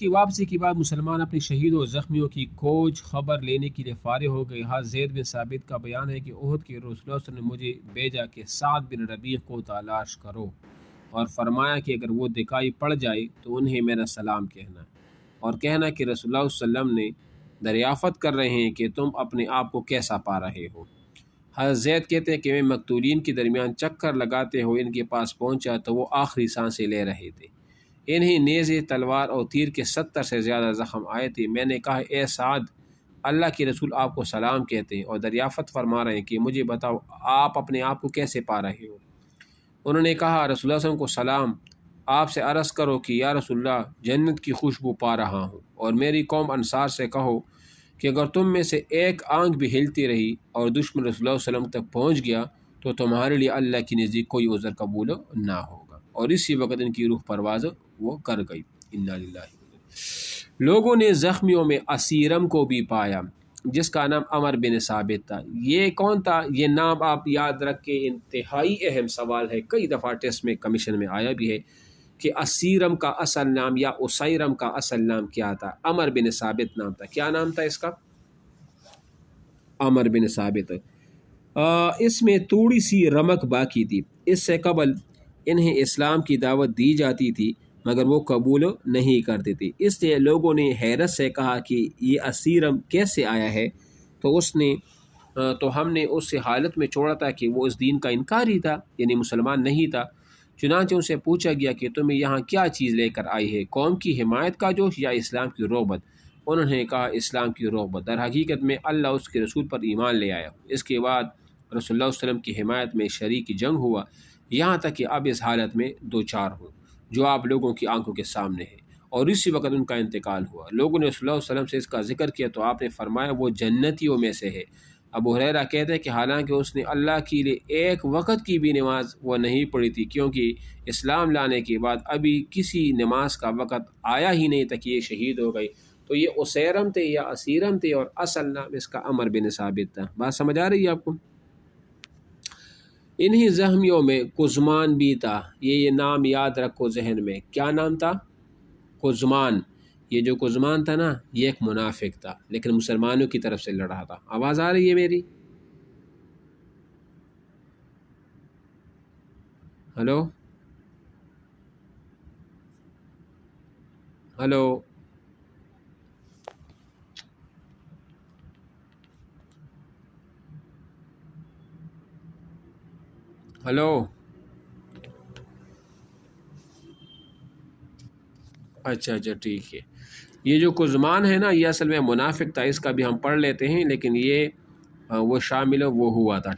کی واپسی کے بعد مسلمان اپنی شہید و زخمیوں کی کھوج خبر لینے کے لیے فارغ ہو گئے۔ ہاں زید بن ثابت کا بیان ہے کہ احد کے روز رسول اللہ صلی اللہ علیہ وسلم نے مجھے بھیجا کہ سعد بن ربیع کو تلاش کرو اور فرمایا کہ اگر وہ دکھائی پڑ جائے تو انہیں میرا سلام کہنا اور کہنا کہ رسول اللہ صلی اللہ علیہ وسلم نے دریافت کر رہے ہیں کہ تم اپنے آپ کو کیسا پا رہے ہو۔ حضرت زید کہتے ہیں کہ میں مقتولین کے درمیان چکر لگاتے ہوئے ان کے پاس پہنچا تو وہ آخری سانسیں لے رہے تھے۔ انہیں نیزے، تلوار اور تیر کے 70 سے زیادہ زخم آئے تھے۔ میں نے کہا اے سعد، اللہ کے رسول آپ کو سلام کہتے ہیں اور دریافت فرما رہے ہیں کہ مجھے بتاؤ آپ اپنے آپ کو کیسے پا رہے ہو۔ انہوں نے کہا رسول اللہ صلی اللہ علیہ وسلم کو سلام، آپ سے عرض کرو کہ یا رسول اللہ جنت کی خوشبو پا رہا ہوں، اور میری قوم انصار سے کہو کہ اگر تم میں سے ایک آنکھ بھی ہلتی رہی اور دشمن رسول اللہ صلی اللہ علیہ وسلم تک پہنچ گیا تو تمہارے لیے اللہ کی نزدیک کوئی عذر قبول نہ ہوگا۔ اور اسی وقت ان کی روح پرواز وہ کر گئی۔ انا للہ۔ لوگوں نے زخمیوں میں اسیرم کو بھی پایا جس کا نام عمر بن ثابت تھا۔ یہ کون تھا؟ یہ نام آپ یاد رکھ کے، انتہائی اہم سوال ہے، کئی دفعہ ٹیسٹ میں کمیشن میں آیا بھی ہے کہ اسیرم کا اصل نام یا اسیرم کا اصل نام کیا تھا؟ عمر بن ثابت نام تھا۔ کیا نام تھا اس کا؟ عمر بن ثابت۔ اس میں تھوڑی سی رمق باقی تھی۔ اس سے قبل انہیں اسلام کی دعوت دی جاتی تھی مگر وہ قبول نہیں کرتے تھے، اس لیے لوگوں نے حیرت سے کہا کہ یہ اسیرم کیسے آیا ہے، تو ہم نے اس حالت میں چھوڑا تھا کہ وہ اس دین کا انکاری تھا، یعنی مسلمان نہیں تھا۔ چنانچہ ان سے پوچھا گیا کہ تمہیں یہاں کیا چیز لے کر آئی ہے، قوم کی حمایت کا جوش یا اسلام کی رغبت؟ انہوں نے کہا اسلام کی رغبت۔ در حقیقت میں اللہ اس کے رسول پر ایمان لے آیا۔ اس کے بعد رسول اللہ صلی اللہ علیہ وسلم کی حمایت میں شریک جنگ ہوا، یہاں تک کہ اب اس حالت میں دوچار ہوں جو آپ لوگوں کی آنکھوں کے سامنے ہے، اور اسی وقت ان کا انتقال ہوا۔ لوگوں نے رسول اللہ صلی اللہ علیہ وسلم سے اس کا ذکر کیا تو آپ نے فرمایا وہ جنتیوں میں سے ہے۔ ابو ہریرہ کہتے ہیں کہ حالانکہ اس نے اللہ کے لیے ایک وقت کی بھی نماز وہ نہیں پڑھی تھی، کیونکہ اسلام لانے کے بعد ابھی کسی نماز کا وقت آیا ہی نہیں تھا کہ یہ شہید ہو گئی۔ تو یہ اسیرم تھے یا اسیرم تھے، اور اصل نام اس کا عمر بن ثابت تھا۔ بات سمجھ آ رہی ہے آپ کو؟ انہی زخمیوں میں قزمان بھی تھا۔ یہ نام یاد رکھو ذہن میں، کیا نام تھا؟ قزمان۔ یہ جو قزمان تھا نا، یہ ایک منافق تھا لیکن مسلمانوں کی طرف سے لڑ رہا تھا۔ آواز آ رہی ہے میری؟ ہلو ہلو ہلو اچھا ٹھیک ہے۔ یہ جو قزمان ہے نا، یہ اصل میں منافق تھا، اس کا بھی ہم پڑھ لیتے ہیں، لیکن یہ وہ شامل وہ ہوا تھا۔